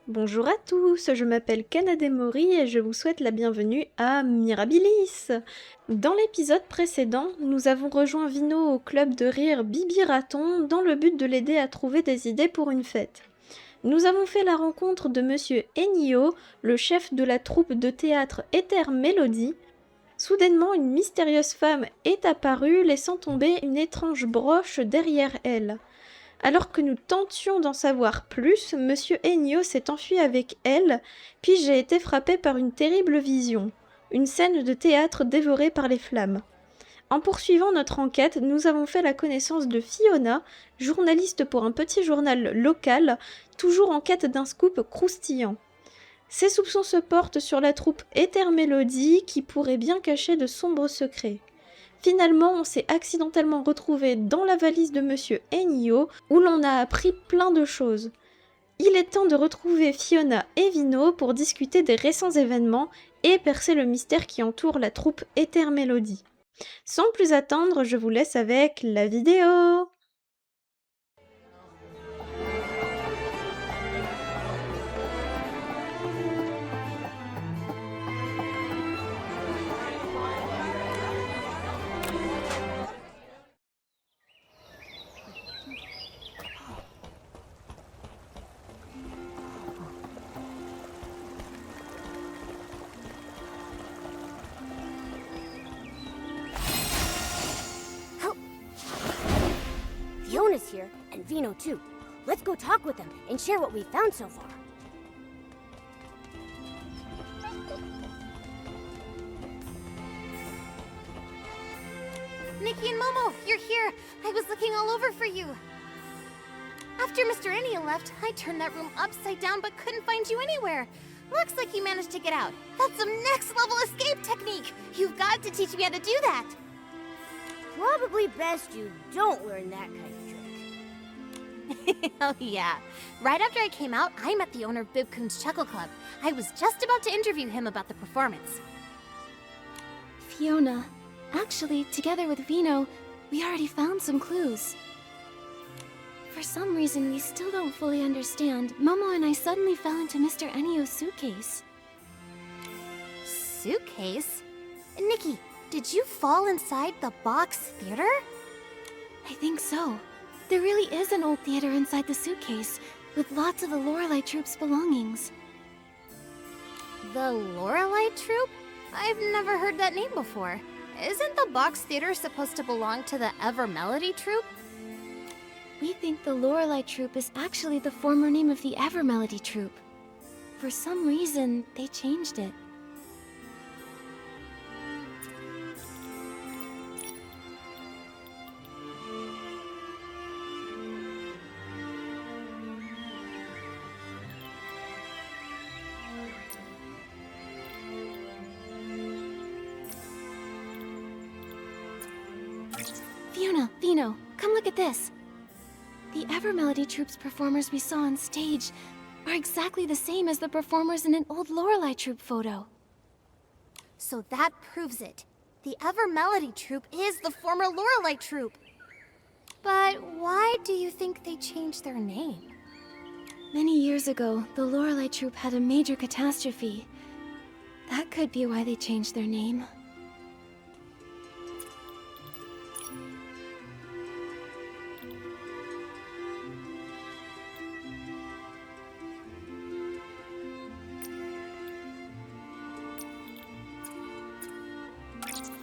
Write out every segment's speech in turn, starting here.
Bonjour à tous, je m'appelle KanadeMori et je vous souhaite la bienvenue à Mirabilis. Dans l'épisode précédent, nous avons rejoint Vino au club de rire Bibi Raton dans le but de l'aider à trouver des idées pour une fête. Nous avons fait la rencontre de Monsieur Ennio, le chef de la troupe de théâtre Était, Mélodie. Soudainement, une mystérieuse femme est apparue, laissant tomber une étrange broche derrière elle. Alors que nous tentions d'en savoir plus, Monsieur Ennio s'est enfui avec elle, puis j'ai été frappé par une terrible vision, une scène de théâtre dévorée par les flammes. En poursuivant notre enquête, nous avons fait la connaissance de Fiona, journaliste pour un petit journal local, toujours en quête d'un scoop croustillant. Ses soupçons se portent sur la troupe Ether Mélodie qui pourrait bien cacher de sombres secrets. Finalement, on s'est accidentellement retrouvé dans la valise de Monsieur Ennio, où l'on a appris plein de choses. Il est temps de retrouver Fiona et Vino pour discuter des récents événements et percer le mystère qui entoure la troupe Ether Mélodie. Sans plus attendre, je vous laisse avec la vidéo. Fiona's here, and Vino too. Let's go talk with them and share what we've found so far. Nikki and Momo, you're here! I was looking all over for you! After Mr. Ennio left, I turned that room upside down but couldn't find you anywhere. Looks like you managed to get out. That's some next-level escape technique! You've got to teach me how to do that! Probably best you don't learn that kind of trick. Hell yeah. Right after I came out, I met the owner of Bibcoon's Chuckle Club. I was just about to interview him about the performance. Fiona, actually, together with Vino, we already found some clues. For some reason we still don't fully understand, Momo and I suddenly fell into Mr. Ennio's suitcase. Suitcase? Nikki, did you fall inside the box theater? I think so. There really is an old theater inside the suitcase, with lots of the Lorelei Troupe's belongings. The Lorelei Troupe? I've never heard that name before. Isn't the box theater supposed to belong to the Ever Melody Troupe? We think the Lorelei Troupe is actually the former name of the Ever Melody Troupe. For some reason, they changed it. Fiona, Vino, come look at this. The Ever Melody Troupe's performers we saw on stage are exactly the same as the performers in an old Lorelei Troupe photo. So that proves it. The Ever Melody Troupe is the former Lorelei Troupe. But why do you think they changed their name? Many years ago, the Lorelei Troupe had a major catastrophe. That could be why they changed their name.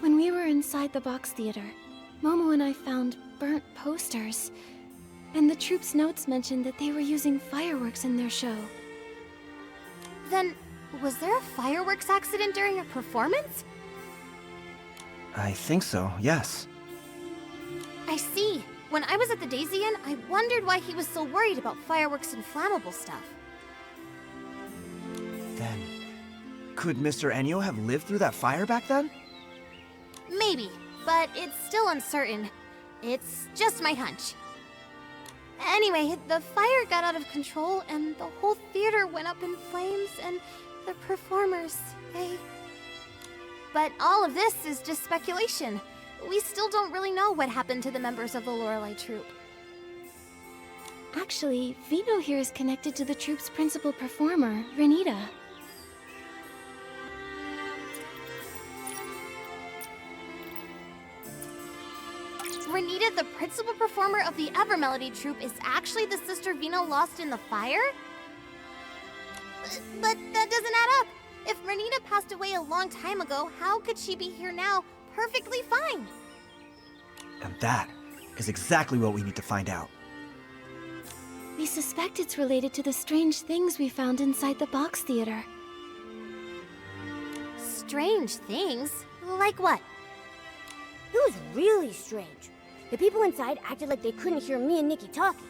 When we were inside the box theater, Momo and I found burnt posters. And the troupe's notes mentioned that they were using fireworks in their show. Then, was there a fireworks accident during a performance? I think so, yes. I see. When I was at the Daisy Inn, I wondered why he was so worried about fireworks and flammable stuff. Then, could Mr. Ennio have lived through that fire back then? Maybe, but it's still uncertain. It's just my hunch. Anyway, the fire got out of control and the whole theater went up in flames and the performers, they... But all of this is just speculation. We still don't really know what happened to the members of the Lorelei Troupe. Actually, Vino here is connected to the troupe's principal performer, Renita. Renita, the principal performer of the Evermelody troupe, is actually the sister Vino lost in the fire? But that doesn't add up. If Renita passed away a long time ago, how could she be here now, perfectly fine? And that is exactly what we need to find out. We suspect it's related to the strange things we found inside the box theater. Strange things? Like what? It was really strange. The people inside acted like they couldn't hear me and Nikki talking.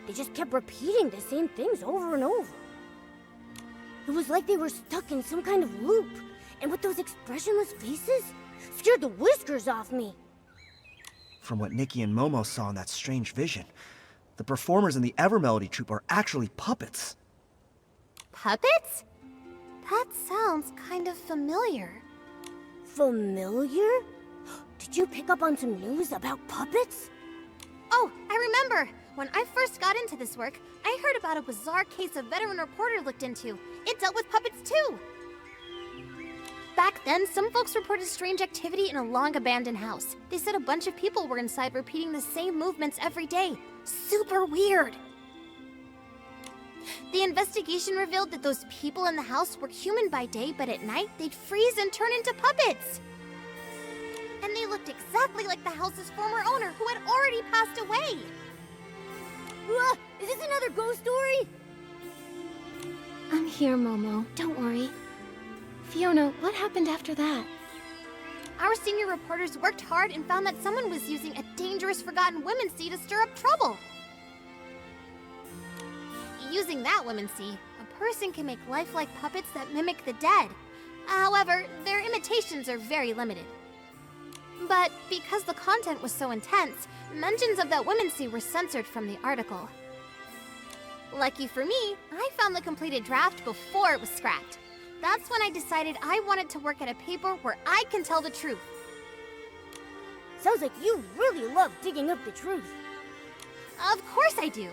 They just kept repeating the same things over and over. It was like they were stuck in some kind of loop. And with those expressionless faces, scared the whiskers off me. From what Nikki and Momo saw in that strange vision, the performers in the Evermelody troupe are actually puppets. Puppets? That sounds kind of familiar. Familiar? Did you pick up on some news about puppets? Oh, I remember! When I first got into this work, I heard about a bizarre case a veteran reporter looked into. It dealt with puppets too! Back then, some folks reported strange activity in a long-abandoned house. They said a bunch of people were inside repeating the same movements every day. Super weird! The investigation revealed that those people in the house were human by day, but at night, they'd freeze and turn into puppets! And they looked exactly like the house's former owner, who had already passed away! Is this another ghost story? I'm here, Momo. Don't worry. Fiona, what happened after that? Our senior reporters worked hard and found that someone was using a dangerous forgotten women's sea to stir up trouble. Using that women's sea, a person can make lifelike puppets that mimic the dead. However, their imitations are very limited. But because the content was so intense, mentions of that women's sea were censored from the article. Lucky for me, I found the completed draft before it was scrapped. That's when I decided I wanted to work at a paper where I can tell the truth. Sounds like you really love digging up the truth. Of course I do.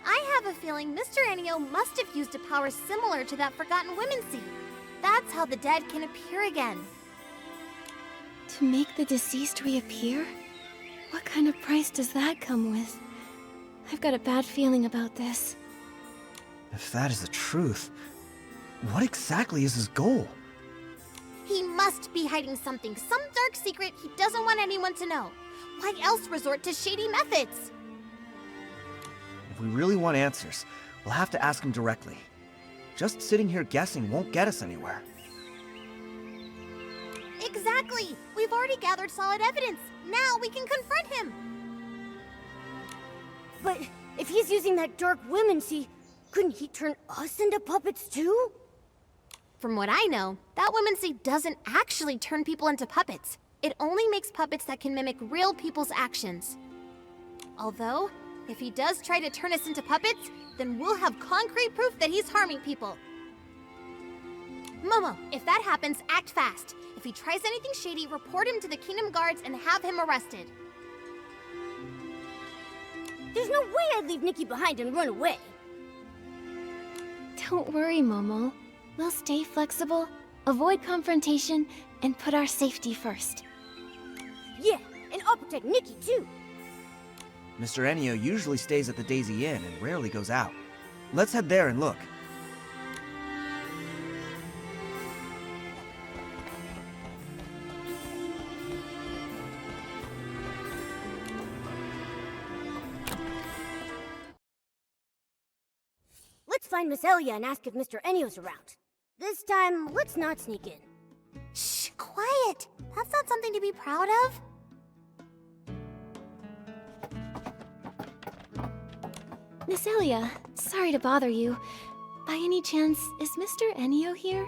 I have a feeling Mr. Ennio must have used a power similar to that forgotten women's sea. That's how the dead can appear again. To make the deceased reappear? What kind of price does that come with? I've got a bad feeling about this. If that is the truth, what exactly is his goal? He must be hiding something, some dark secret he doesn't want anyone to know. Why else resort to shady methods? If we really want answers, we'll have to ask him directly. Just sitting here guessing won't get us anywhere. Exactly! We've already gathered solid evidence. Now we can confront him! But if he's using that dark women's sea, couldn't he turn us into puppets too? From what I know, that women's sea doesn't actually turn people into puppets. It only makes puppets that can mimic real people's actions. Although, if he does try to turn us into puppets, then we'll have concrete proof that he's harming people. Momo, if that happens, act fast. If he tries anything shady, report him to the Kingdom Guards and have him arrested. There's no way I'd leave Nikki behind and run away. Don't worry, Momo. We'll stay flexible, avoid confrontation, and put our safety first. Yeah, and I'll protect Nikki too. Mr. Ennio usually stays at the Daisy Inn and rarely goes out. Let's head there and look. Let's find Miss Elia and ask if Mr. Ennio's around. This time, let's not sneak in. Shh, quiet! That's not something to be proud of. Miss Elia, sorry to bother you. By any chance, is Mr. Ennio here?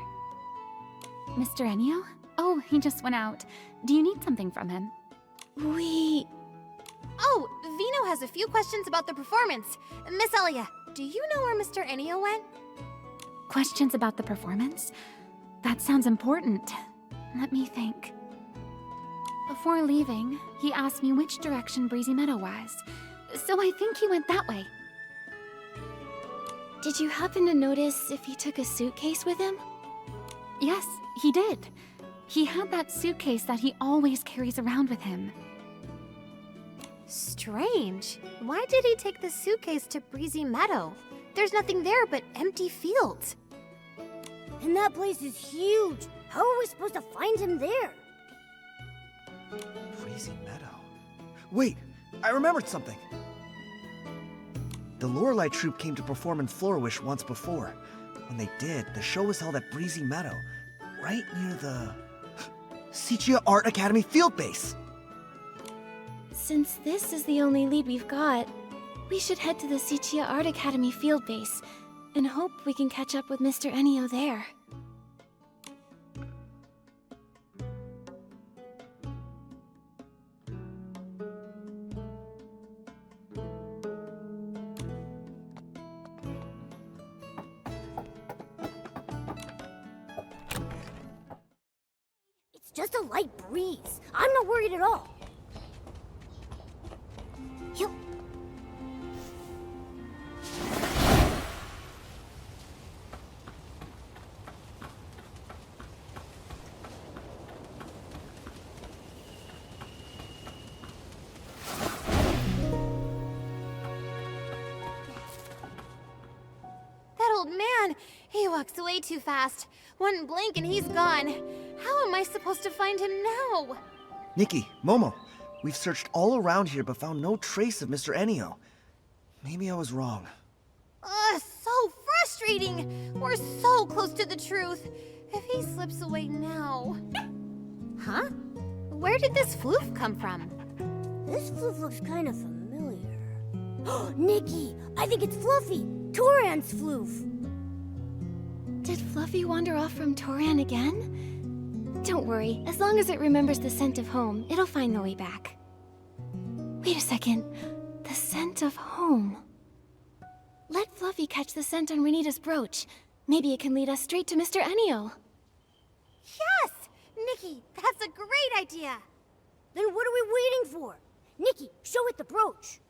Mr. Ennio? Oh, he just went out. Do you need something from him? Oh, Vino has a few questions about the performance. Miss Elia, do you know where Mr. Ennio went? Questions about the performance? That sounds important. Let me think. Before leaving, he asked me which direction Breezy Meadow was. So I think he went that way. Did you happen to notice if he took a suitcase with him? Yes, he did. He had that suitcase that he always carries around with him. Strange. Why did he take the suitcase to Breezy Meadow? There's nothing there but empty fields. And that place is huge. How are we supposed to find him there? Breezy Meadow. Wait, I remembered something. The Lorelei troupe came to perform in Flourish once before. When they did, the show was held at Breezy Meadow, right near the Sichia Art Academy field base. Since this is the only lead we've got, we should head to the Sichia Art Academy field base and hope we can catch up with Mr. Ennio there. It's just a light breeze. I'm not worried at all. He'll... That old man, he walks way too fast. One blink and he's gone. How am I supposed to find him now? Nikki, Momo, we've searched all around here but found no trace of Mr. Ennio. Maybe I was wrong. Ugh, so frustrating! We're so close to the truth. If he slips away now... Huh? Where did this floof come from? This floof looks kind of familiar. Nikki, I think it's Fluffy, Turan's floof. Did Fluffy wander off from Toran again? Don't worry, as long as it remembers the scent of home, it'll find the way back. Wait a second. The scent of home. Let Fluffy catch the scent on Renita's brooch. Maybe it can lead us straight to Mr. Ennio. Yes! Nikki, that's a great idea! Then what are we waiting for? Nikki, show it the brooch.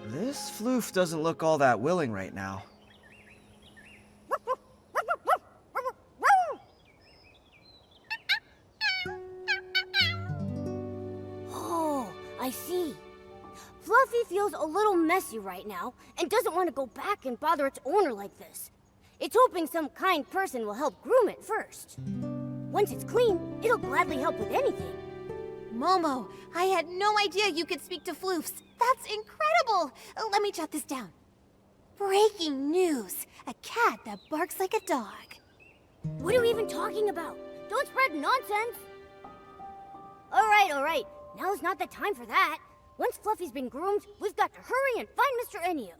This floof doesn't look all that willing right now. Oh, I see. Fluffy feels a little messy right now and doesn't want to go back and bother its owner like this. It's hoping some kind person will help groom it first. Once it's clean, it'll gladly help with anything. Momo, I had no idea you could speak to floofs. That's incredible! Let me jot this down. Breaking news! A cat that barks like a dog. What are we even talking about? Don't spread nonsense! All right. Now's not the time for that. Once Fluffy's been groomed, we've got to hurry and find Mr. Ennio.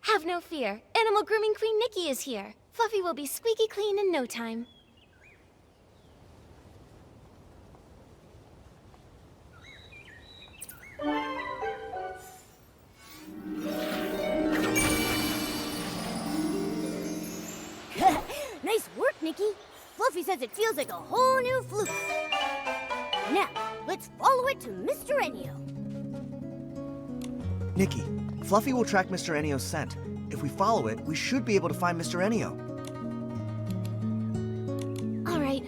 Have no fear. Animal Grooming Queen Nikki is here. Fluffy will be squeaky clean in no time. Nice work, Nikki. Fluffy says it feels like a whole new flute. Now, let's follow it to Mr. Ennio. Nikki, Fluffy will track Mr. Ennio's scent. If we follow it, we should be able to find Mr. Ennio. All right.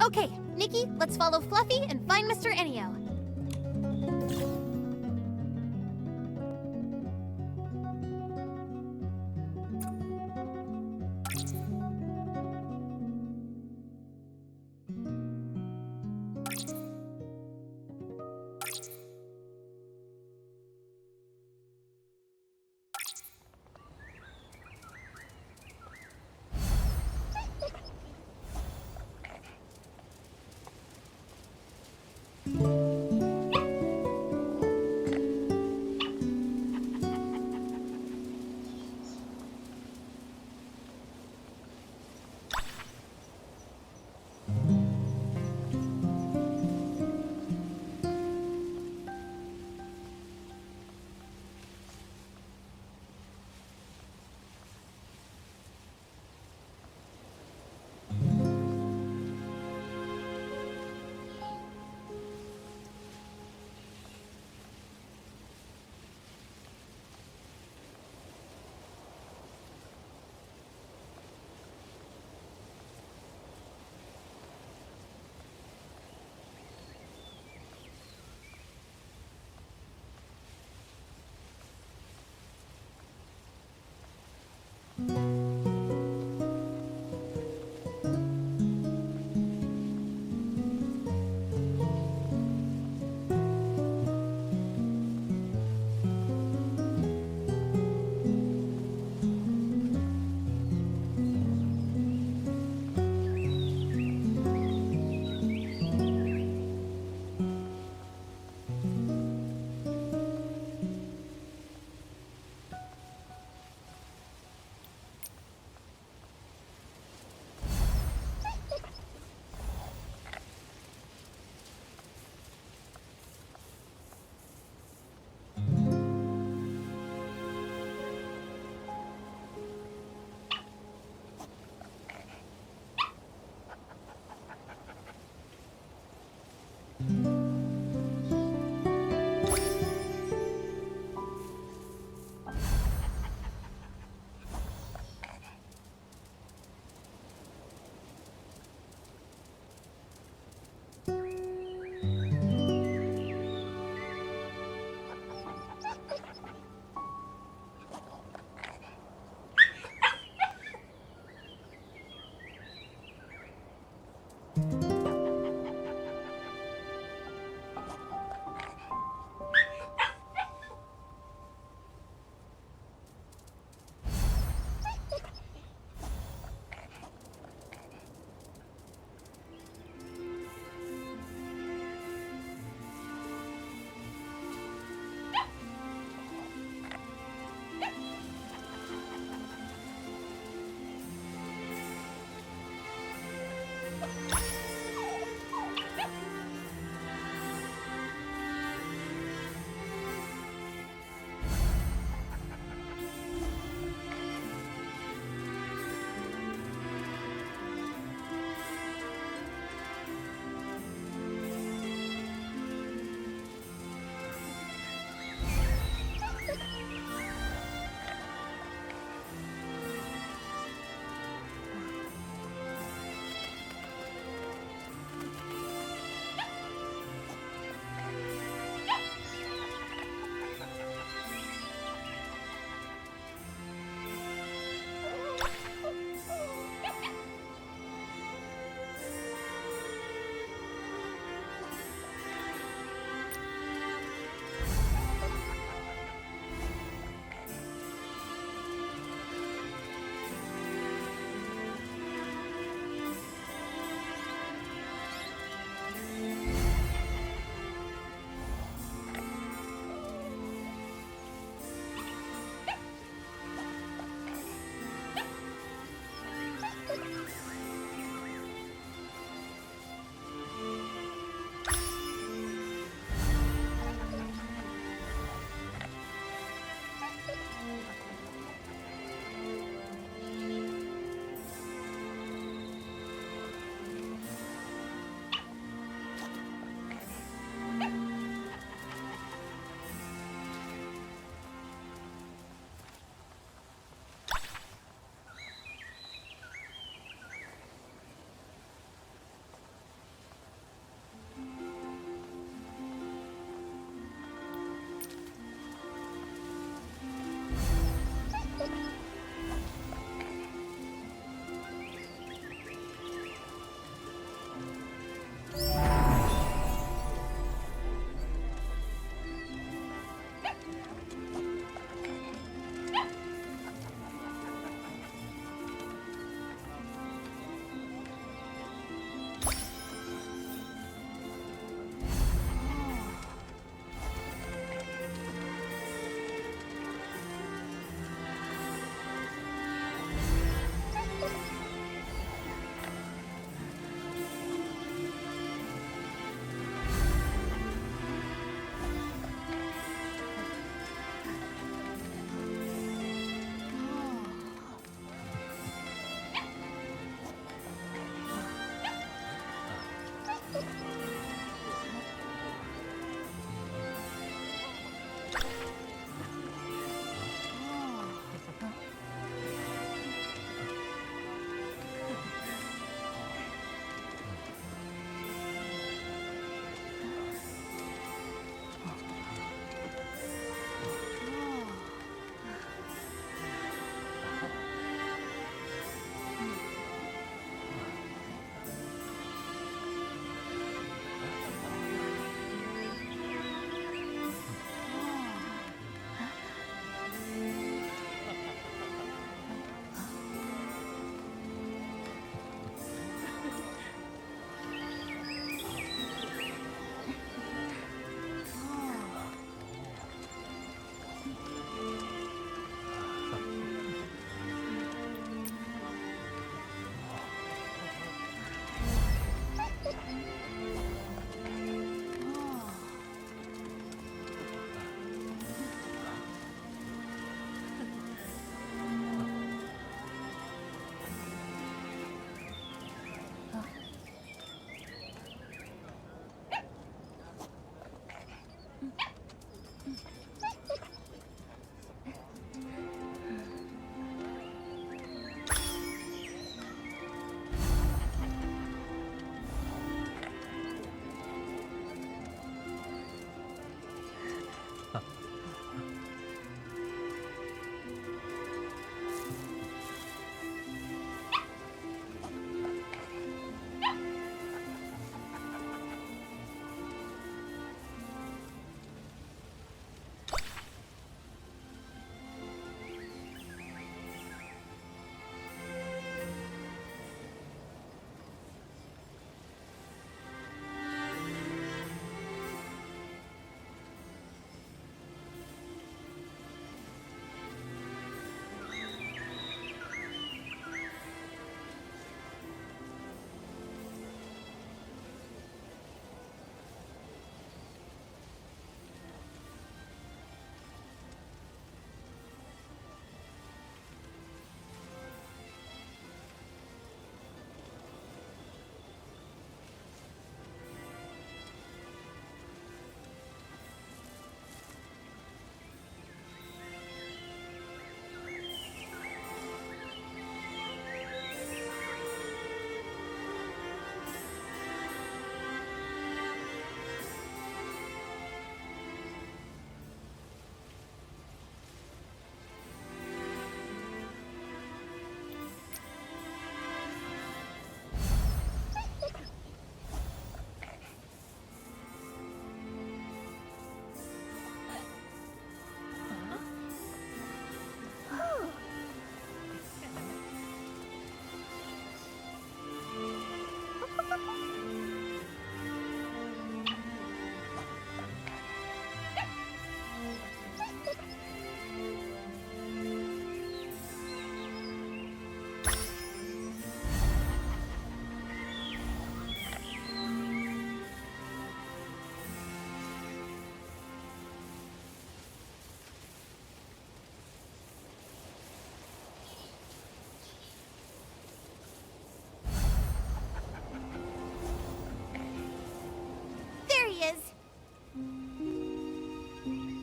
Okay, Nikki, let's follow Fluffy and find Mr. Ennio.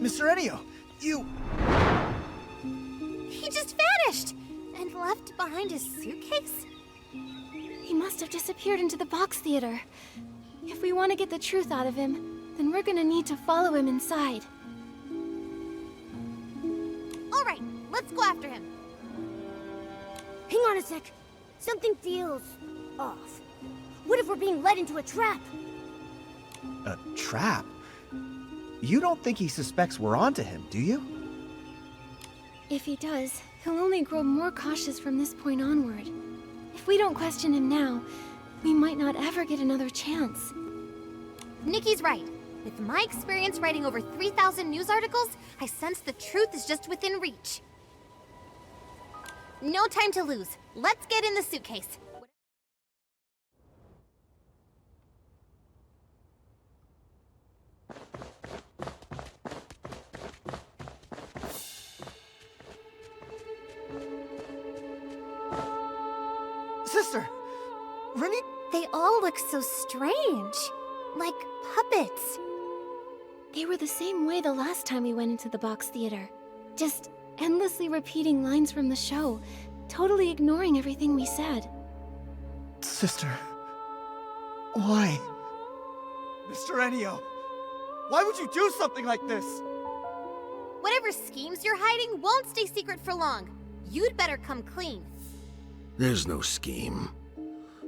Mr. Ennio, you... He just vanished! And left behind his suitcase? He must have disappeared into the box theater. If we want to get the truth out of him, then we're gonna need to follow him inside. Alright, let's go after him. Hang on a sec. Something feels off. What if we're being led into a trap? A trap? You don't think he suspects we're onto him, do you? If he does, he'll only grow more cautious from this point onward. If we don't question him now, we might not ever get another chance. Nikki's right. With my experience writing over 3,000 news articles, I sense the truth is just within reach. No time to lose. Let's get in the suitcase. Sister! Rennie... They all look so strange. Like puppets. They were the same way the last time we went into the box theater. Just endlessly repeating lines from the show, totally ignoring everything we said. Sister... Why? Mr. Ennio! Why would you do something like this? Whatever schemes you're hiding won't stay secret for long. You'd better come clean. There's no scheme.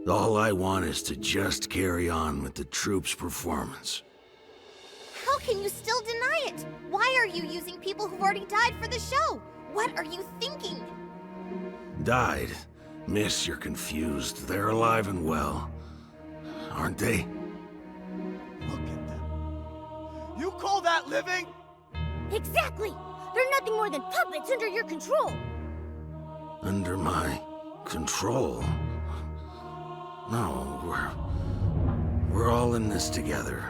All I want is to just carry on with the troupe's performance. How can you still deny it? Why are you using people who've already died for the show? What are you thinking? Died? Miss, you're confused. They're alive and well. Aren't they? Look at them. You call that living? Exactly! They're nothing more than puppets under your control! Under my control? No, we're all in this together.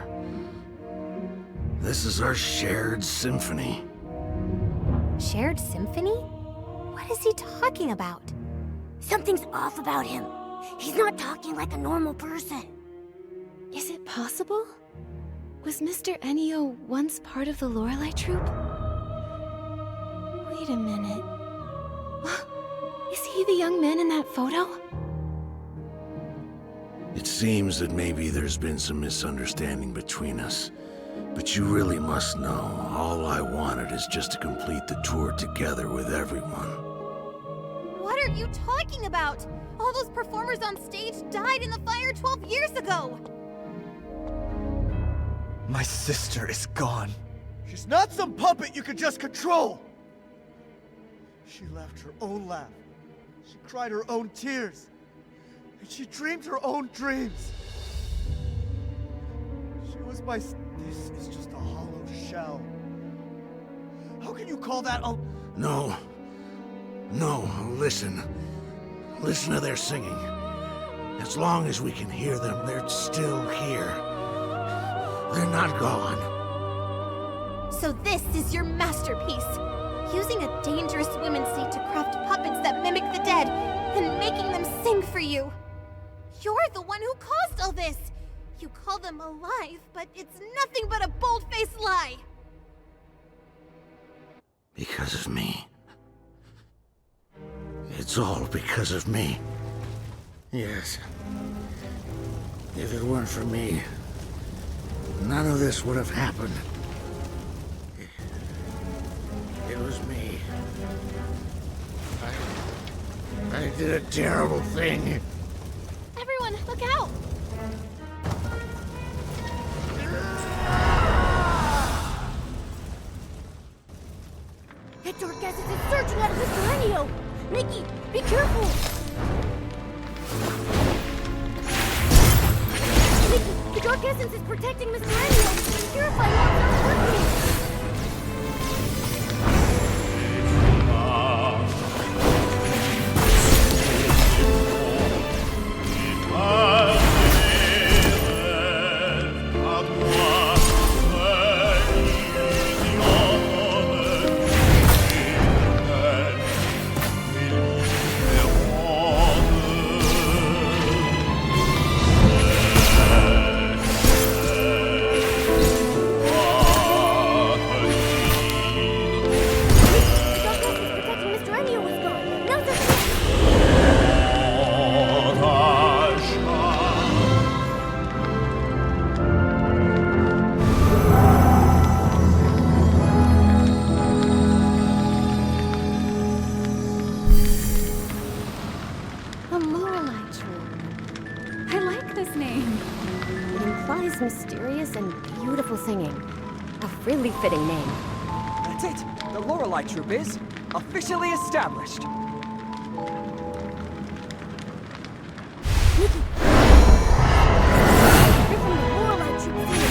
This is our shared symphony. Shared symphony? What is he talking about? Something's off about him. He's not talking like a normal person. Is it possible? Was Mr. Ennio once part of the Lorelei troupe? Wait a minute. Is he the young man in that photo? It seems that maybe there's been some misunderstanding between us. But you really must know, all I wanted is just to complete the tour together with everyone. What are you talking about? All those performers on stage died in the fire 12 years ago! My sister is gone. She's not some puppet you could just control! She left her own laugh. She cried her own tears. And she dreamed her own dreams. She was my... This is just a hollow shell. How can you call that a... No, listen. Listen to their singing. As long as we can hear them, they're still here. They're not gone. So this is your masterpiece. Using a dangerous women's seat to craft puppets that mimic the dead, and making them sing for you. You're the one who caused all this. You call them alive, but it's nothing but a bold-faced lie. Because of me. It's all because of me. Yes. If it weren't for me, none of this would have happened. It was me. I did a terrible thing. Everyone, look out! That dark essence is searching out Mr. Ennio! Nikki, be careful! Nikki, the dark essence is protecting Mr. Ennio! Purify more quickly! always mysterious and beautiful singing. A really fitting name. That's it! The Lorelei troupe is officially established! Nikki! You're from the Lorelei troupe singing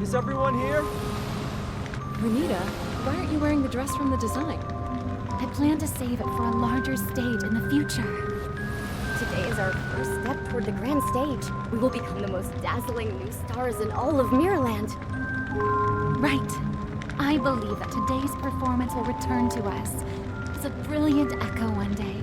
Is everyone here? Renita, why aren't you wearing the dress from the design? I plan to save it for a larger stage in the future. Today is our first step toward the grand stage. We will become the most dazzling new stars in all of Mirrorland. Right. I believe that today's performance will return to us as a brilliant echo one day.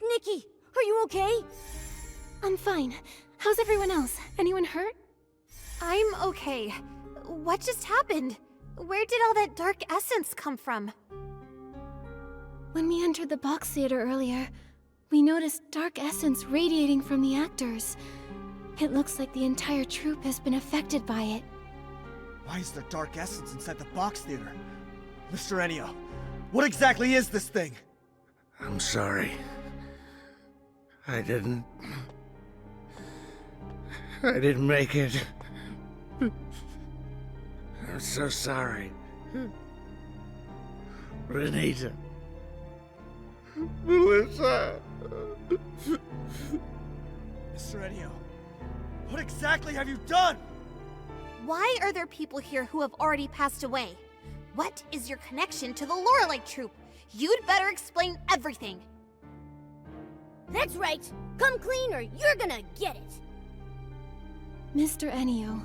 Nikki, are you okay? I'm fine. How's everyone else? Anyone hurt? I'm okay. What just happened? Where did all that dark essence come from? When we entered the box theater earlier, we noticed dark essence radiating from the actors. It looks like the entire troupe has been affected by it. Why is there dark essence inside the box theater? Mr. Ennio, what exactly is this thing? I'm sorry. I didn't make it. I'm so sorry. Renita. Melissa. Mr. Ennio, what exactly have you done? Why are there people here who have already passed away? What is your connection to the Lorelei troupe? You'd better explain everything. That's right. Come clean or you're gonna get it. Mr. Ennio,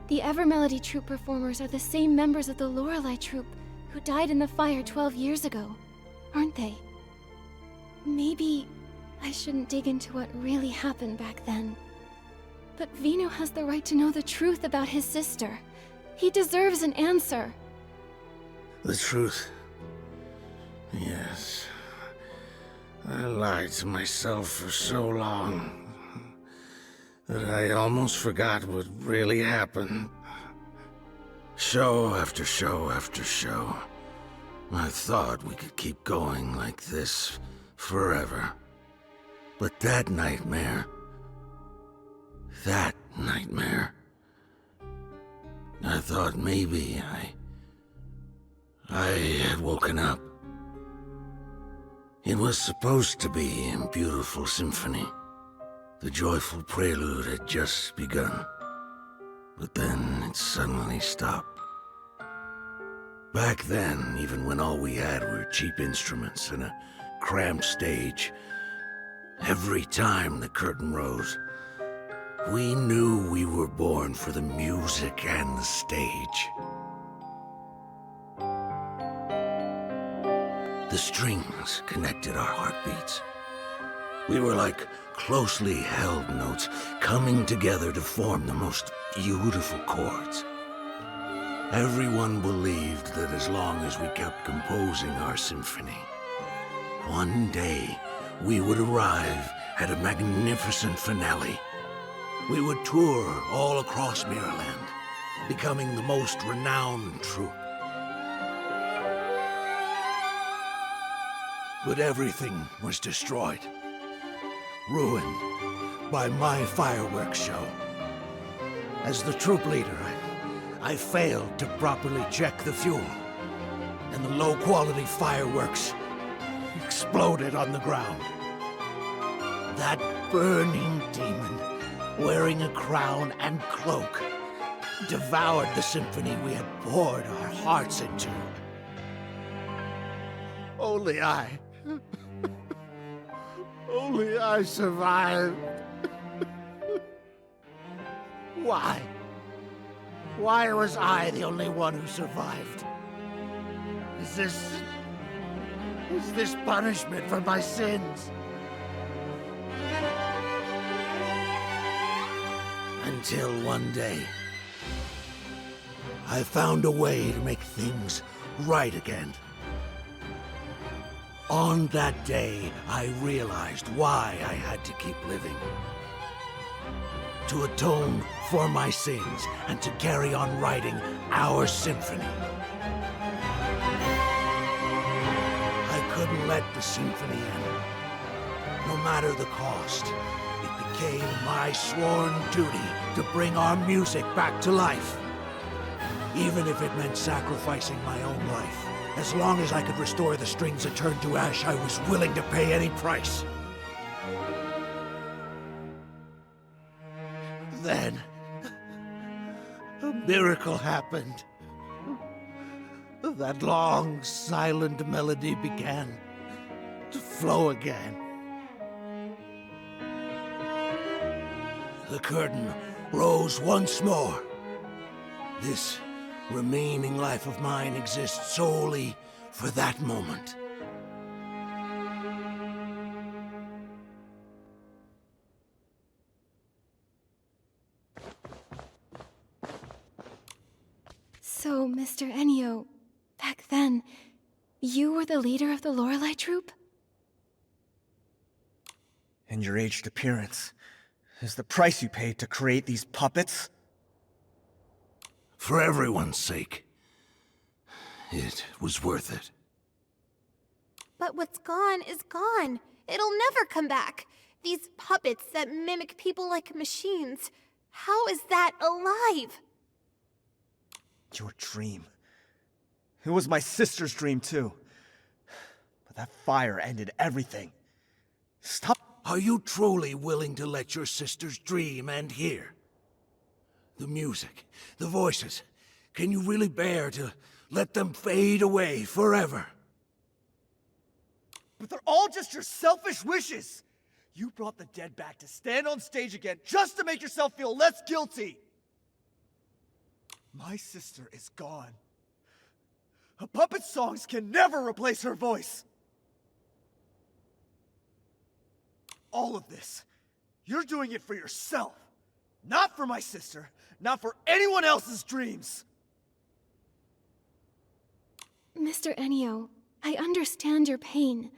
the Evermelody troupe performers are the same members of the Lorelei troupe who died in the fire 12 years ago, aren't they? Maybe I shouldn't dig into what really happened back then. But Vino has the right to know the truth about his sister. He deserves an answer. The truth Yes. I lied to myself for so long that I almost forgot what really happened. Show after show after show. I thought we could keep going like this forever. But that nightmare, I thought maybe I had woken up. It was supposed to be a beautiful symphony. The joyful prelude had just begun. But then it suddenly stopped. Back then, even when all we had were cheap instruments and a cramped stage, every time the curtain rose, we knew we were born for the music and the stage. The strings connected our heartbeats. We were like closely held notes coming together to form the most beautiful chords. Everyone believed that as long as we kept composing our symphony, one day we would arrive at a magnificent finale. We would tour all across Maryland, becoming the most renowned troupe. But everything was destroyed, ruined by my fireworks show. As the troop leader, I failed to properly check the fuel, and the low-quality fireworks exploded on the ground. That burning demon, wearing a crown and cloak, devoured the symphony we had poured our hearts into. Only I survived. Why? Why was I the only one who survived? Is this punishment for my sins? Until one day, I found a way to make things right again. On that day, I realized why I had to keep living. To atone for my sins and to carry on writing our symphony. I couldn't let the symphony end. No matter the cost, it became my sworn duty to bring our music back to life. Even if it meant sacrificing my own life. As long as I could restore the strings that turned to ash, I was willing to pay any price. Then, a miracle happened. That long, silent melody began to flow again. The curtain rose once more. This remaining life of mine exists solely for that moment. So, Mr. Ennio, back then, you were the leader of the Lorelei troupe? And your aged appearance is the price you paid to create these puppets? For everyone's sake, it was worth it. But what's gone is gone. It'll never come back. These puppets that mimic people like machines. How is that alive? Your dream. It was my sister's dream, too. But that fire ended everything. Stop. Are you truly willing to let your sister's dream end here? The music, the voices, can you really bear to let them fade away forever? But they're all just your selfish wishes! You brought the dead back to stand on stage again just to make yourself feel less guilty! My sister is gone. A puppet's songs can never replace her voice! All of this, you're doing it for yourself. Not for my sister, not for anyone else's dreams! Mr. Ennio, I understand your pain,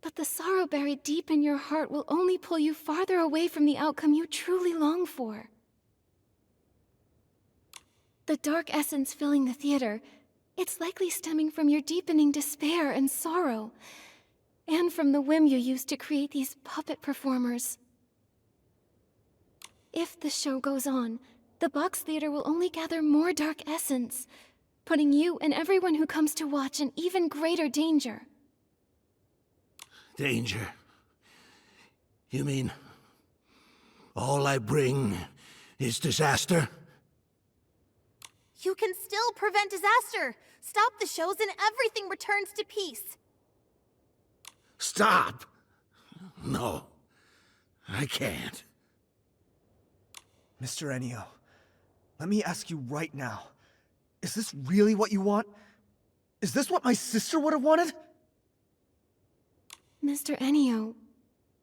but the sorrow buried deep in your heart will only pull you farther away from the outcome you truly long for. The dark essence filling the theater, it's likely stemming from your deepening despair and sorrow, and from the whim you used to create these puppet performers. If the show goes on, the box theater will only gather more dark essence, putting you and everyone who comes to watch in even greater danger. Danger? You mean all I bring is disaster? You can still prevent disaster. Stop the shows and everything returns to peace. Stop! No, I can't. Mr. Enio, let me ask you right now. Is this really what you want? Is this what my sister would have wanted? Mr. Enio,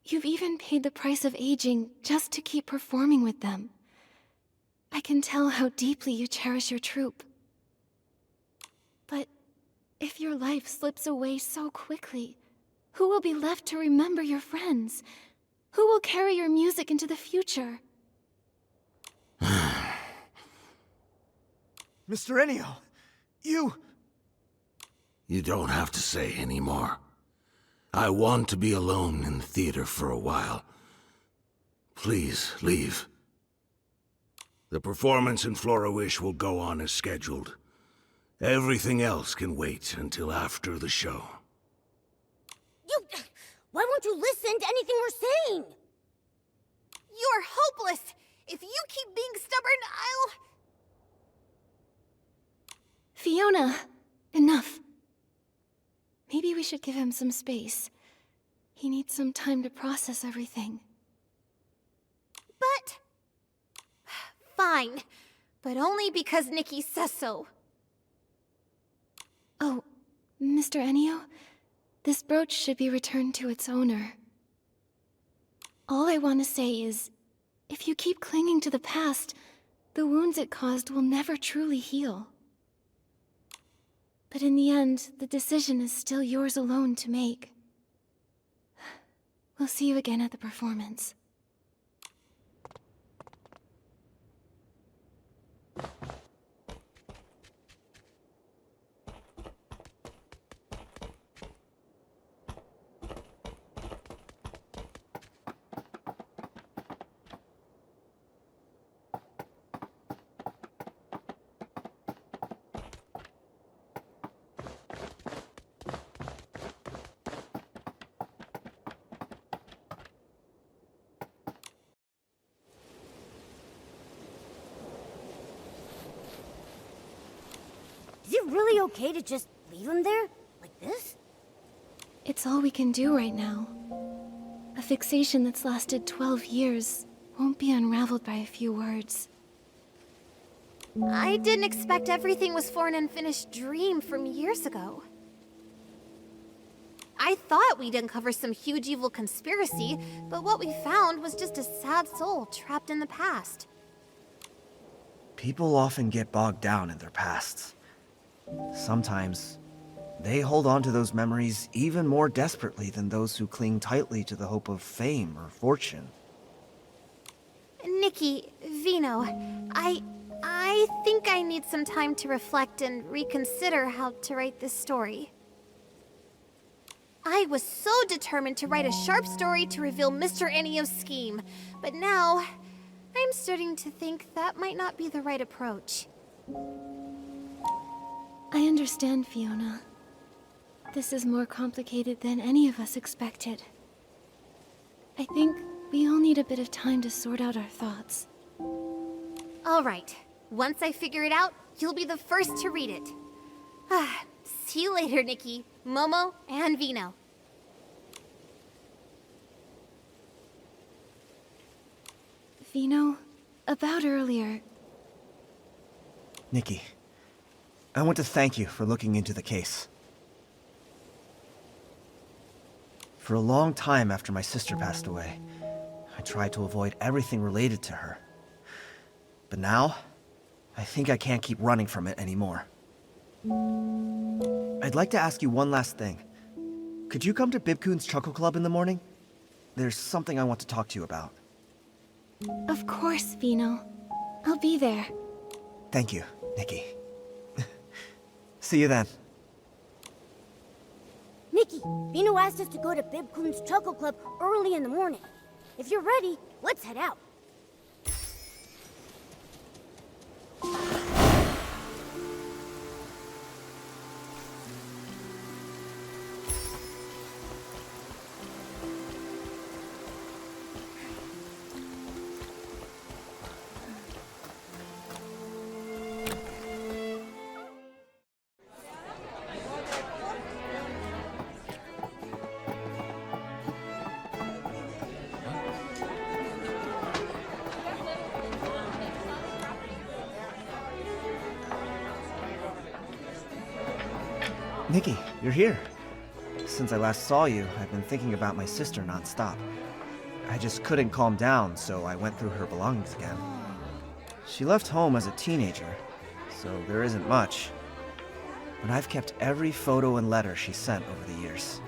you've even paid the price of aging just to keep performing with them. I can tell how deeply you cherish your troupe. But if your life slips away so quickly, who will be left to remember your friends? Who will carry your music into the future? Mr. Enio, you don't have to say any more. I want to be alone in the theater for a while. Please, leave. The performance in Flora-Wish will go on as scheduled. Everything else can wait until after the show. Why won't you listen to anything we're saying? You're hopeless. If you keep being stubborn, I'll... Fiona, enough. Maybe we should give him some space. He needs some time to process everything. But... Fine. But only because Nikki says so. Oh, Mr. Enio, this brooch should be returned to its owner. All I want to say is, if you keep clinging to the past, the wounds it caused will never truly heal. But in the end, the decision is still yours alone to make. We'll see you again at the performance. Is it really okay to just leave him there? Like this? It's all we can do right now. A fixation that's lasted 12 years won't be unraveled by a few words. I didn't expect everything was for an unfinished dream from years ago. I thought we'd uncover some huge evil conspiracy, but what we found was just a sad soul trapped in the past. People often get bogged down in their pasts. Sometimes, they hold on to those memories even more desperately than those who cling tightly to the hope of fame or fortune. Nikki, Vino, I think I need some time to reflect and reconsider how to write this story. I was so determined to write a sharp story to reveal Mr. Enio's scheme, but now I'm starting to think that might not be the right approach. I understand, Fiona. This is more complicated than any of us expected. I think we all need a bit of time to sort out our thoughts. All right. Once I figure it out, you'll be the first to read it. See you later, Nikki, Momo, and Vino. Vino, about earlier... Nikki, I want to thank you for looking into the case. For a long time after my sister passed away, I tried to avoid everything related to her. But now, I think I can't keep running from it anymore. I'd like to ask you one last thing. Could you come to Bibkun's Chuckle Club in the morning? There's something I want to talk to you about. Of course, Vino. I'll be there. Thank you, Nikki. See you then. Nikki, Vino asked us to go to Bibkun's Chuckle Club early in the morning. If you're ready, let's head out. Nikki, you're here. Since I last saw you, I've been thinking about my sister nonstop. I just couldn't calm down, so I went through her belongings again. She left home as a teenager, so there isn't much. But I've kept every photo and letter she sent over the years.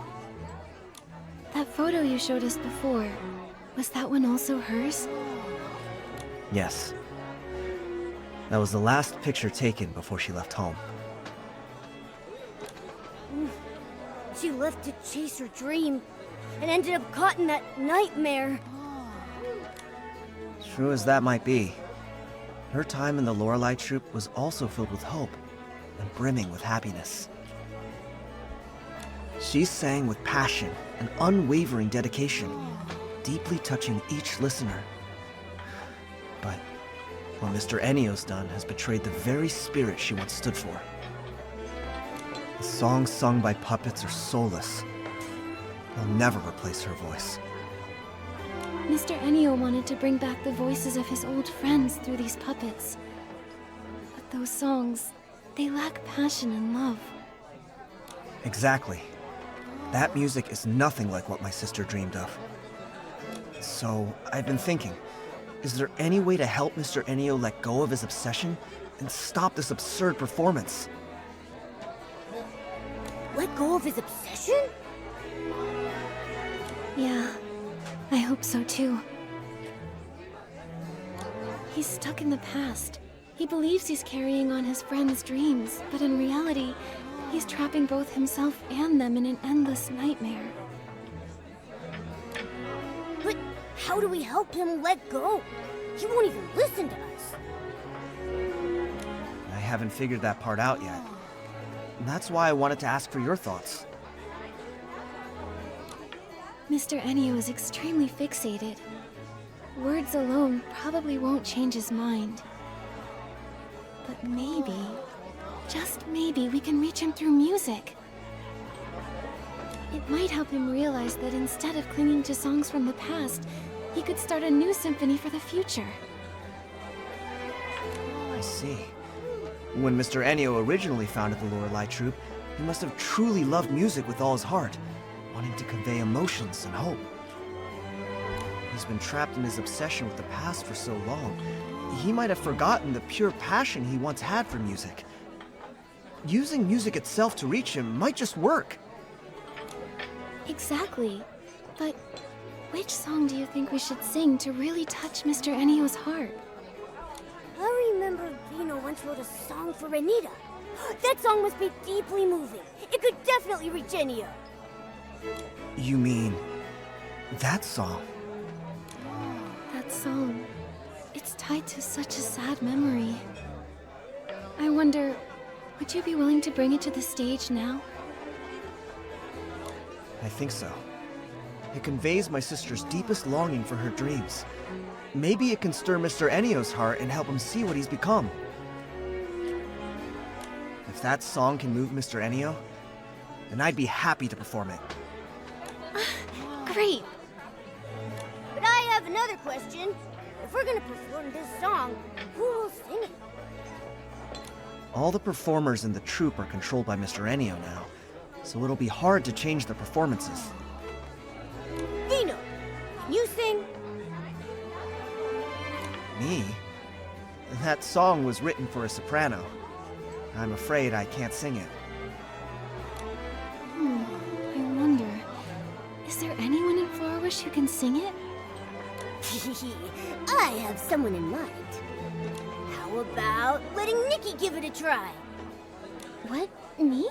That photo you showed us before, was that one also hers? Yes. That was the last picture taken before she left home. She left to chase her dream, and ended up caught in that nightmare. True as that might be, her time in the Lorelei troupe was also filled with hope and brimming with happiness. She sang with passion and unwavering dedication, deeply touching each listener. But what Mr. Enio's done has betrayed the very spirit she once stood for. The songs sung by puppets are soulless. They'll never replace her voice. Mr. Enio wanted to bring back the voices of his old friends through these puppets. But those songs, they lack passion and love. Exactly. That music is nothing like what my sister dreamed of. So, I've been thinking, is there any way to help Mr. Enio let go of his obsession and stop this absurd performance? Let go of his obsession? Yeah, I hope so too. He's stuck in the past. He believes he's carrying on his friends' dreams, but in reality, he's trapping both himself and them in an endless nightmare. But how do we help him let go? He won't even listen to us. I haven't figured that part out yet. And that's why I wanted to ask for your thoughts. Mr. Enio is extremely fixated. Words alone probably won't change his mind. But maybe, just maybe, we can reach him through music. It might help him realize that instead of clinging to songs from the past, he could start a new symphony for the future. I see. When Mr. Enio originally founded the Lorelei troupe, he must have truly loved music with all his heart, wanting to convey emotions and hope. He's been trapped in his obsession with the past for so long, he might have forgotten the pure passion he once had for music. Using music itself to reach him might just work. Exactly. But which song do you think we should sing to really touch Mr. Enio's heart? I remember Vino once wrote a song for Renita. That song must be deeply moving. It could definitely reach Enio. You mean that song? That song. It's tied to such a sad memory. I wonder, would you be willing to bring it to the stage now? I think so. It conveys my sister's deepest longing for her dreams. Maybe it can stir Mr. Enio's heart and help him see what he's become. If that song can move Mr. Enio, then I'd be happy to perform it. Great! But I have another question. If we're gonna perform this song, who will sing it? All the performers in the troupe are controlled by Mr. Enio now, so it'll be hard to change their performances. Vino, can you sing? Me? That song was written for a soprano. I'm afraid I can't sing it. course you can sing it? I have someone in mind. How about letting Nikki give it a try? What? Me?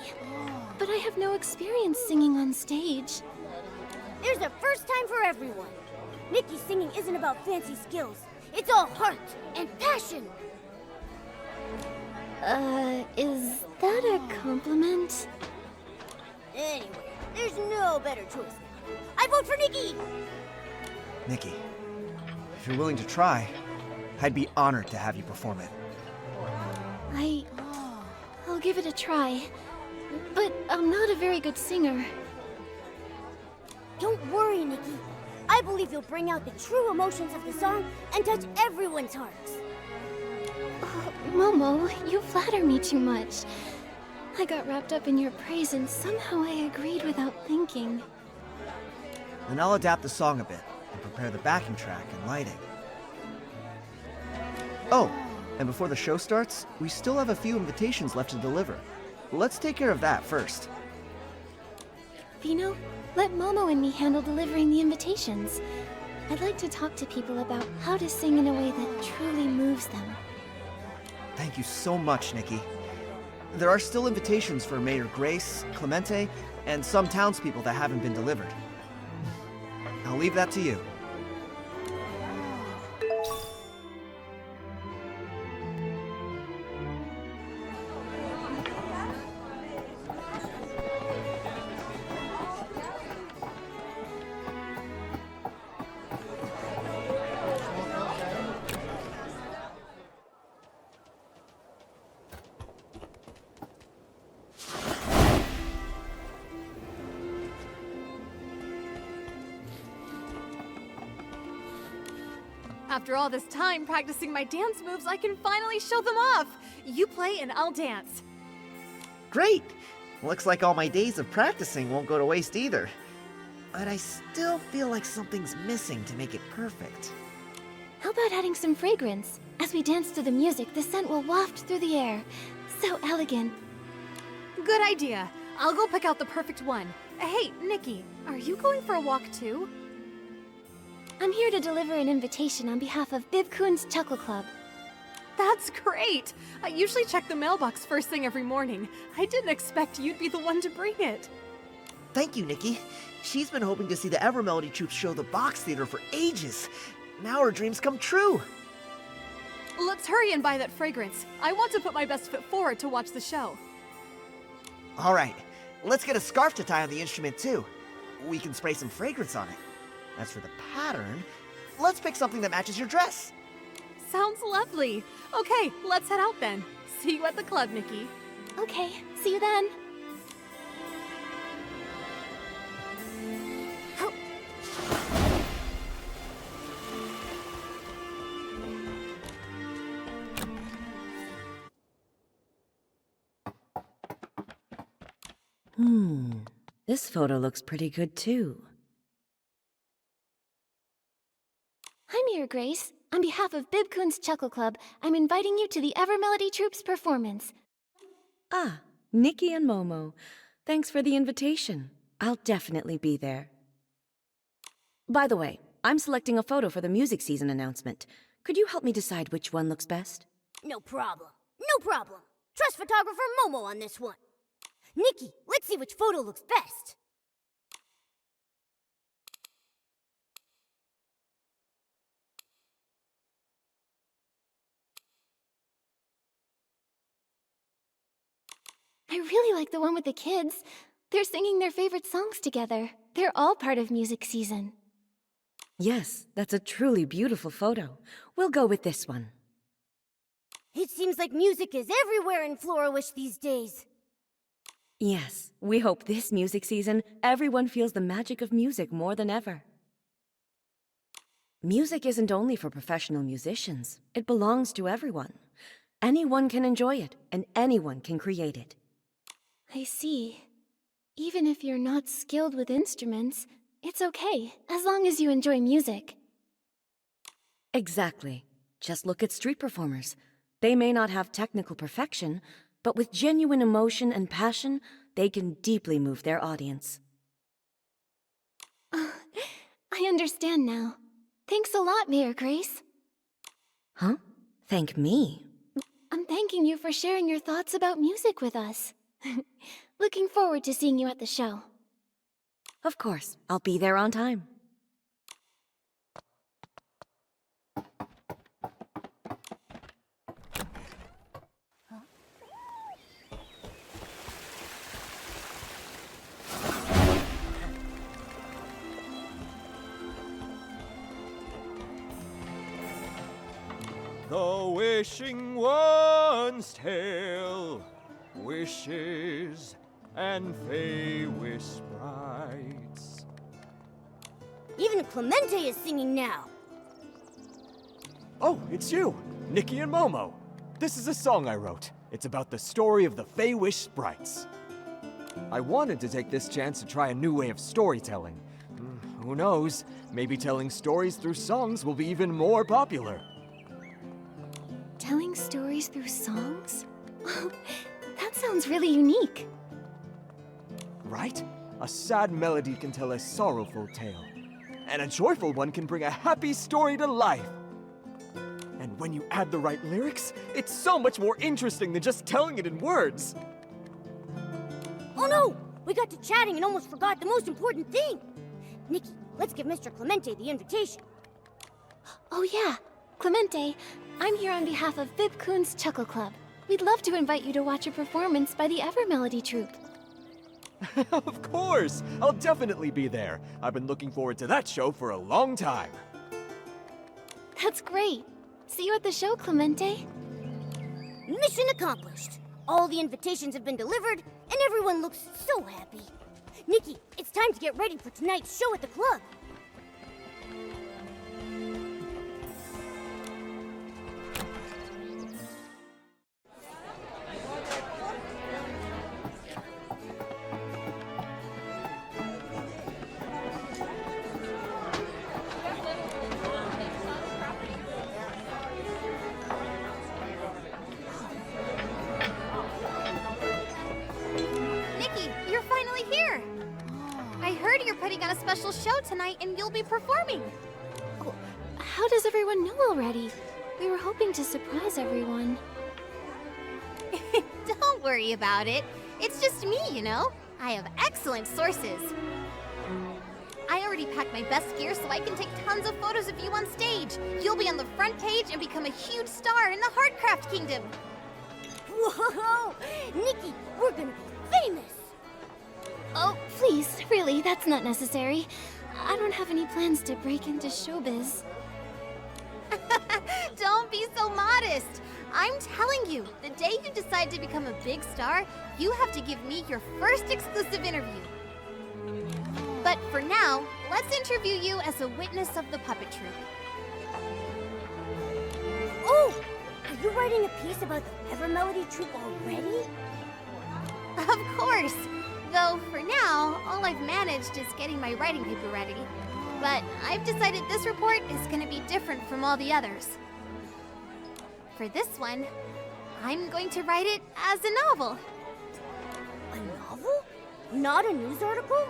But I have no experience singing on stage. There's a first time for everyone. Nikki's singing isn't about fancy skills. It's all heart and passion. Is that a compliment? Anyway, there's no better choice. I vote for Nikki! Nikki, if you're willing to try, I'd be honored to have you perform it. I'll give it a try. But I'm not a very good singer. Don't worry, Nikki. I believe you'll bring out the true emotions of the song and touch everyone's hearts. Momo, you flatter me too much. I got wrapped up in your praise and somehow I agreed without thinking. Then I'll adapt the song a bit and prepare the backing track and lighting. Oh, and before the show starts, we still have a few invitations left to deliver. Let's take care of that first. Vino, let Momo and me handle delivering the invitations. I'd like to talk to people about how to sing in a way that truly moves them. Thank you so much, Nikki. There are still invitations for Mayor Grace, Clemente, and some townspeople that haven't been delivered. I'll leave that to you. After all this time practicing my dance moves, I can finally show them off! You play and I'll dance. Great! Looks like all my days of practicing won't go to waste either. But I still feel like something's missing to make it perfect. How about adding some fragrance? As we dance to the music, the scent will waft through the air. So elegant. Good idea. I'll go pick out the perfect one. Hey, Nikki, are you going for a walk too? I'm here to deliver an invitation on behalf of Bibkun's Chuckle Club. That's great! I usually check the mailbox first thing every morning. I didn't expect you'd be the one to bring it. Thank you, Nikki. She's been hoping to see the Evermelody Troupe show the box theater for ages. Now her dreams come true. Let's hurry and buy that fragrance. I want to put my best foot forward to watch the show. All right, let's get a scarf to tie on the instrument too. We can spray some fragrance on it. As for the pattern, let's pick something that matches your dress. Sounds lovely. Okay, let's head out then. See you at the club, Nikki. Okay, see you then. This photo looks pretty good too. Hi, Mayor Grace. On behalf of Bibkun's Chuckle Club, I'm inviting you to the Evermelody Troupe's performance. Ah, Nikki and Momo. Thanks for the invitation. I'll definitely be there. By the way, I'm selecting a photo for the music season announcement. Could you help me decide which one looks best? No problem. No problem. Trust photographer Momo on this one. Nikki, let's see which photo looks best. I really like the one with the kids. They're singing their favorite songs together. They're all part of music season. Yes, that's a truly beautiful photo. We'll go with this one. It seems like music is everywhere in Florawish these days. Yes, we hope this music season everyone feels the magic of music more than ever. Music isn't only for professional musicians. It belongs to everyone. Anyone can enjoy it, and anyone can create it. I see. Even if you're not skilled with instruments, it's okay, as long as you enjoy music. Exactly. Just look at street performers. They may not have technical perfection, but with genuine emotion and passion, they can deeply move their audience. I I understand now. Thanks a lot, Mayor Grace. Huh? Thank me? I'm thanking you for sharing your thoughts about music with us. Looking forward to seeing you at the show. Of course, I'll be there on time. The wishing one's tale, wishes and fey-wish sprites. Even Clemente is singing now. Oh, it's you, Nikki and Momo. This is a song I wrote. It's about the story of the Fey-wish sprites. I wanted to take this chance to try a new way of storytelling. Who knows? Maybe telling stories through songs will be even more popular. Telling stories through songs? That sounds really unique. Right? A sad melody can tell a sorrowful tale. And a joyful one can bring a happy story to life. And when you add the right lyrics, it's so much more interesting than just telling it in words. Oh no! We got to chatting and almost forgot the most important thing. Nikki, let's give Mr. Clemente the invitation. Oh yeah, Clemente, I'm here on behalf of Bib-kun's Chuckle Club. We'd love to invite you to watch a performance by the Evermelody Troupe. Of course! I'll definitely be there. I've been looking forward to that show for a long time. That's great. See you at the show, Clemente. Mission accomplished. All the invitations have been delivered, and everyone looks so happy. Nikki, it's time to get ready for tonight's show at the club. Putting on a special show tonight and you'll be performing. Oh, how does everyone know already? We were hoping to surprise everyone. Don't worry about it. It's just me, you know. I have excellent sources. I already packed my best gear so I can take tons of photos of you on stage. You'll be on the front page and become a huge star in the Heartcraft Kingdom. Whoa! Nikki, we're gonna be famous! Oh, please, really, that's not necessary. I don't have any plans to break into showbiz. Don't be so modest. I'm telling you, the day you decide to become a big star, you have to give me your first exclusive interview. But for now, let's interview you as a witness of the puppet troupe. Oh! Are you writing a piece about the Evermelody Troupe already? Of course! Though, for now, all I've managed is getting my writing paper ready. But I've decided this report is going to be different from all the others. For this one, I'm going to write it as a novel. A novel? Not a news article?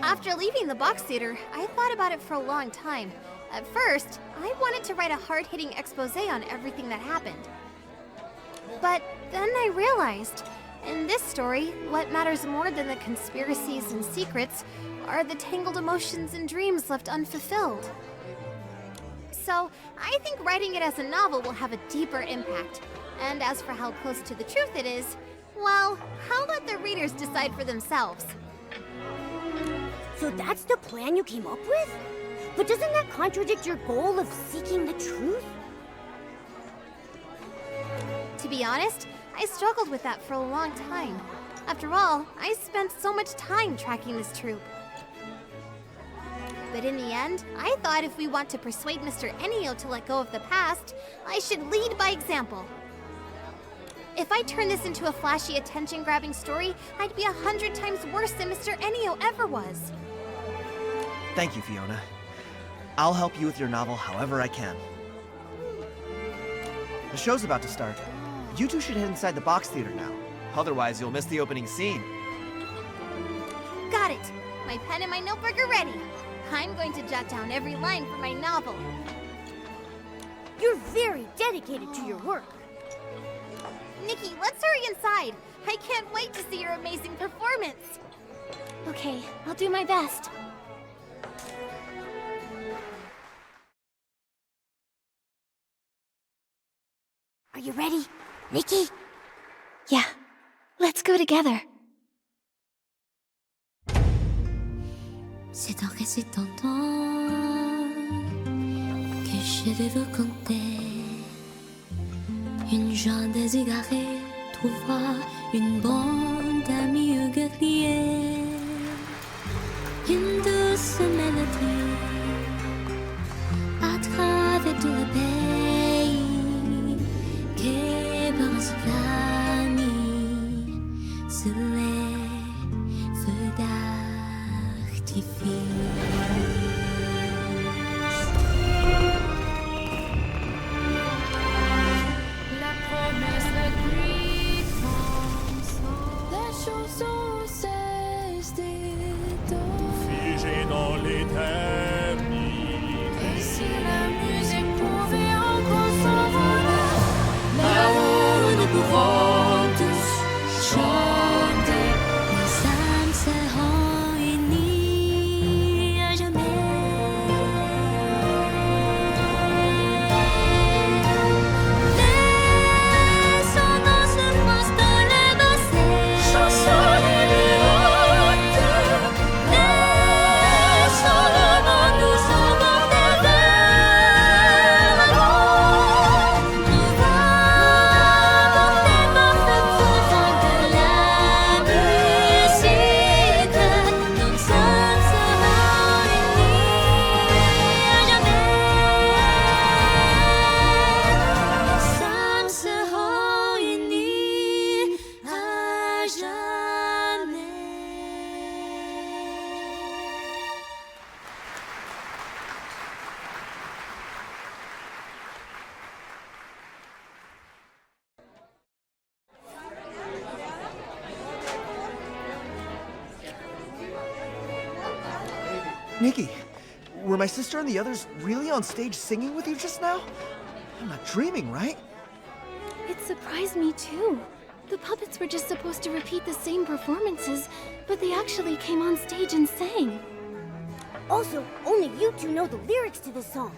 After leaving the box theater, I thought about it for a long time. At first, I wanted to write a hard-hitting exposé on everything that happened. But then I realized, in this story, what matters more than the conspiracies and secrets are the tangled emotions and dreams left unfulfilled. So, I think writing it as a novel will have a deeper impact. And as for how close to the truth it is, well, I'll let the readers decide for themselves. So that's the plan you came up with? But doesn't that contradict your goal of seeking the truth? To be honest, I struggled with that for a long time. After all, I spent so much time tracking this troupe. But in the end, I thought if we want to persuade Mr. Enio to let go of the past, I should lead by example. If I turn this into a flashy, attention-grabbing story, I'd be 100 times worse than Mr. Enio ever was. Thank you, Fiona. I'll help you with your novel however I can. The show's about to start. You two should head inside the box theater now. Otherwise, you'll miss the opening scene. Got it. My pen and my notebook are ready. I'm going to jot down every line for my novel. You're very dedicated to your work. Nikki, let's hurry inside. I can't wait to see your amazing performance. Okay, I'll do my best. Are you ready, Nikki? Yeah, let's go together. C'est en récitant que je vais vous conter. Une jeune déségarée trouvera une bande d'amis guerriers. Une douce mélodie à travers tout le pays qui pense la nuit sous les feux d'artifice. La promesse, le cri fonce, la chanson cesse d'étendre. Figé dans l'éternité. Et si la musique pouvait encore s'envoler, là-haut nous pourrons tous chanter. Les âmes seront unies à jamais. Laissons nos souffrances dans les bassins. Chansons idiotes, Laissons le monde nous emporter vers l'avant. Nous va porter parfait faisant de la musique. Nos âmes seront unies à jamais. Nos âmes seront unies à jamais. Nikki, were my sister and the others really on stage singing with you just now? I'm not dreaming, right? It surprised me too. The puppets were just supposed to repeat the same performances, but they actually came on stage and sang. Also, only you two know the lyrics to this song.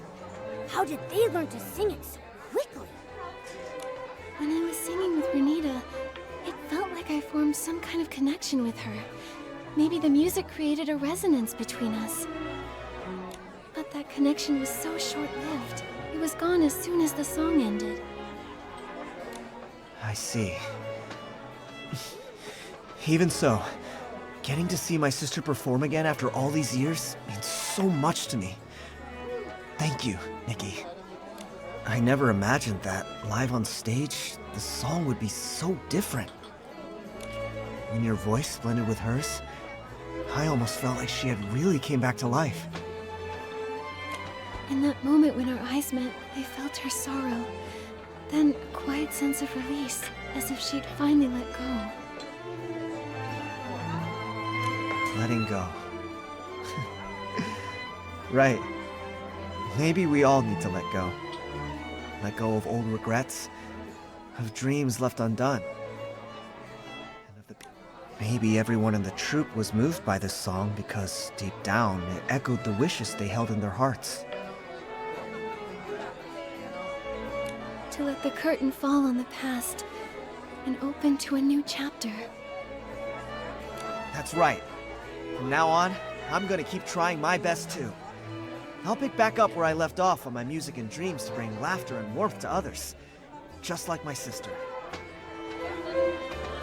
How did they learn to sing it so quickly? When I was singing with Renita, it felt like I formed some kind of connection with her. Maybe the music created a resonance between us. But that connection was so short-lived. It was gone as soon as the song ended. I see. Even so, getting to see my sister perform again after all these years means so much to me. Thank you, Nikki. I never imagined that, live on stage, the song would be so different. When your voice blended with hers, I almost felt like she had really came back to life. In that moment when our eyes met, I felt her sorrow. Then a quiet sense of release, as if she'd finally let go. Letting go. Right. Maybe we all need to let go. Let go of old regrets, of dreams left undone. And of the... Maybe everyone in the troupe was moved by this song because, deep down, it echoed the wishes they held in their hearts. To let the curtain fall on the past and open to a new chapter. That's right. From now on, I'm gonna keep trying my best too. I'll pick back up where I left off on my music and dreams to bring laughter and warmth to others. Just like my sister.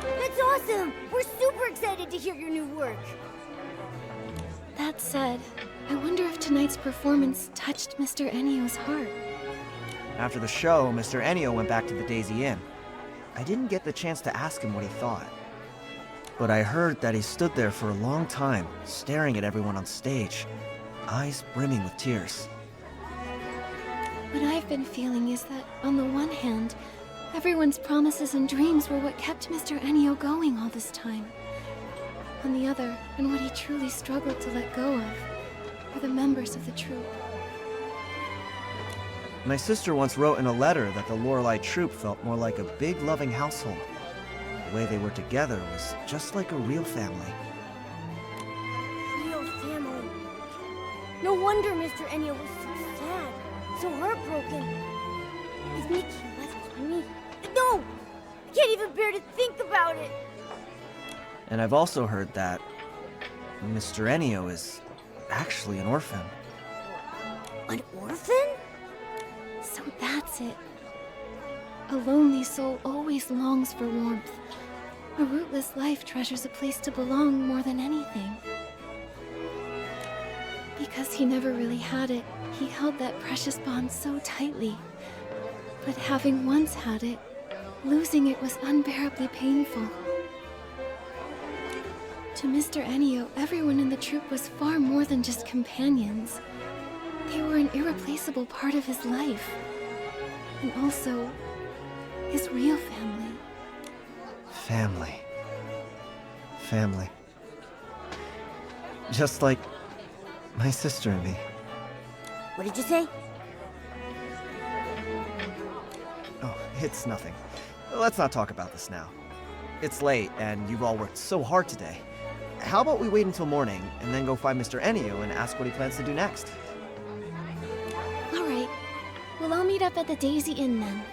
That's awesome! We're super excited to hear your new work. That said, I wonder if tonight's performance touched Mr. Ennio's heart. After the show, Mr. Ennio went back to the Daisy Inn. I didn't get the chance to ask him what he thought. But I heard that he stood there for a long time, staring at everyone on stage, eyes brimming with tears. What I've been feeling is that, on the one hand, everyone's promises and dreams were what kept Mr. Ennio going all this time. On the other, and what he truly struggled to let go of, are the members of the troupe. My sister once wrote in a letter that the Lorelei troupe felt more like a big, loving household. The way they were together was just like a real family. Real family. No wonder Mr. Ennio was so sad, so heartbroken. If Nikki left me... No! I can't even bear to think about it! And I've also heard that Mr. Ennio is actually an orphan. An orphan? So that's it. A lonely soul always longs for warmth. A rootless life treasures a place to belong more than anything. Because he never really had it, he held that precious bond so tightly. But having once had it, losing it was unbearably painful. To Mr. Ennio, everyone in the troupe was far more than just companions. They were an irreplaceable part of his life. And also, his real family. Family. Family. Just like my sister and me. What did you say? Oh, it's nothing. Let's not talk about this now. It's late, and you've all worked so hard today. How about we wait until morning, and then go find Mr. Ennio and ask what he plans to do next? All right. Well, I'll meet up at the Daisy Inn then.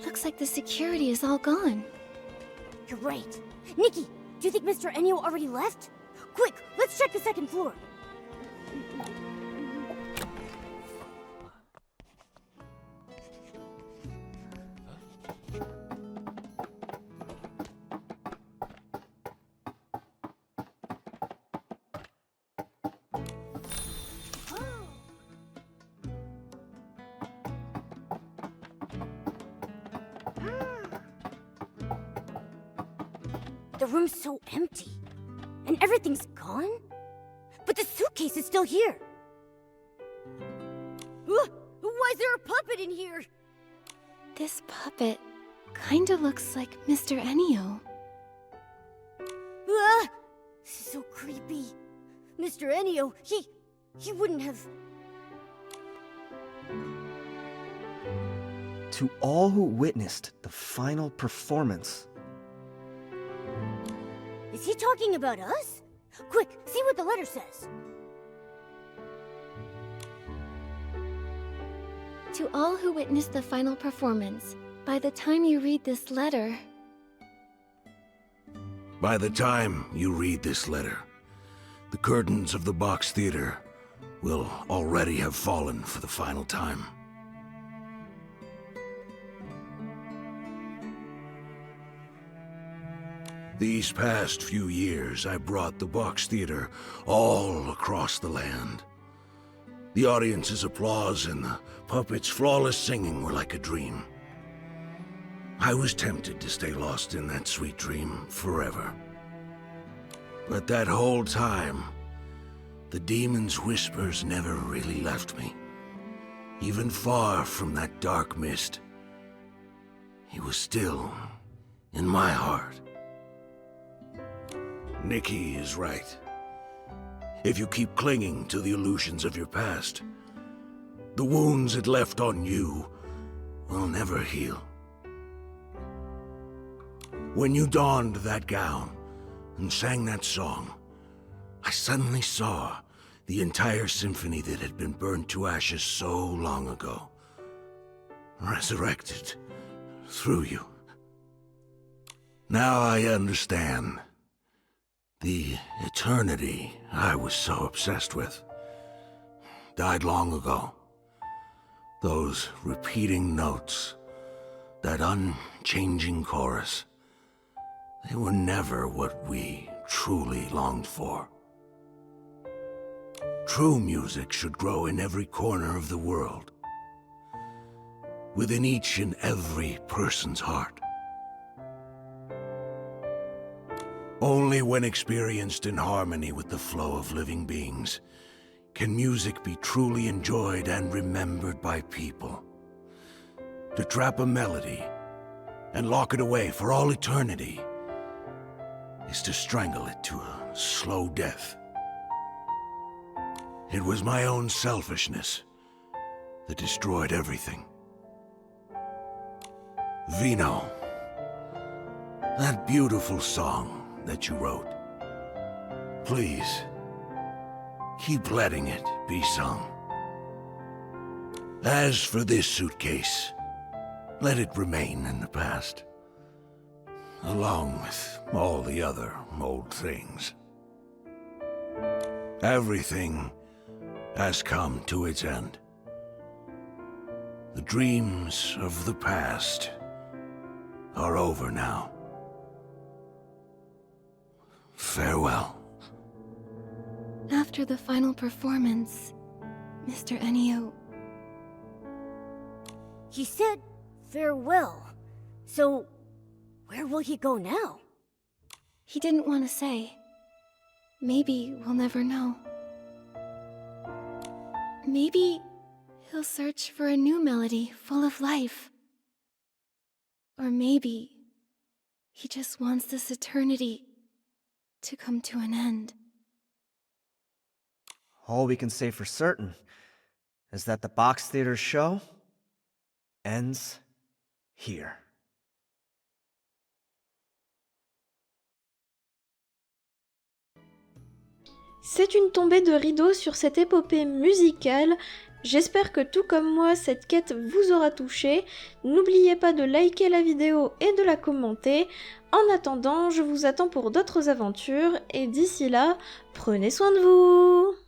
Looks like the security is all gone. You're right. Nikki, do you think Mr. Ennio already left? Quick, let's check the second floor. The room's so empty. And everything's gone? But the suitcase is still here. Why is there a puppet in here? This puppet kinda looks like Mr. Ennio. This is so creepy. Mr. Ennio, he wouldn't have... To all who witnessed the final performance. Is he talking about us? Quick, see what the letter says. To all who witnessed the final performance, by the time you read this letter... By the time you read this letter, the curtains of the box theater will already have fallen for the final time. These past few years, I brought the box theater all across the land. The audience's applause and the puppets' flawless singing were like a dream. I was tempted to stay lost in that sweet dream forever. But that whole time, the demon's whispers never really left me. Even far from that dark mist, he was still in my heart. Nikki is right. If you keep clinging to the illusions of your past, the wounds it left on you will never heal. When you donned that gown and sang that song, I suddenly saw the entire symphony that had been burned to ashes so long ago, resurrected through you. Now I understand. The eternity I was so obsessed with died long ago. Those repeating notes, that unchanging chorus, they were never what we truly longed for. True music should grow in every corner of the world, within each and every person's heart. Only when experienced in harmony with the flow of living beings can music be truly enjoyed and remembered by people. To trap a melody and lock it away for all eternity is to strangle it to a slow death. It was my own selfishness that destroyed everything. Vino, that beautiful song that you wrote, please, keep letting it be sung. As for this suitcase, let it remain in the past, along with all the other old things. Everything has come to its end. The dreams of the past are over now. Farewell. After the final performance, Mr. Enio... He said farewell. So, where will he go now? He didn't want to say. Maybe we'll never know. Maybe he'll search for a new melody full of life. Or maybe he just wants this eternity to come to an end. All we can say for certain is that the Box Theater show ends here. C'est une tombée de rideau sur cette épopée musicale. J'espère que tout comme moi, cette quête vous aura touché. N'oubliez pas de liker la vidéo et de la commenter. En attendant, je vous attends pour d'autres aventures et d'ici là, prenez soin de vous!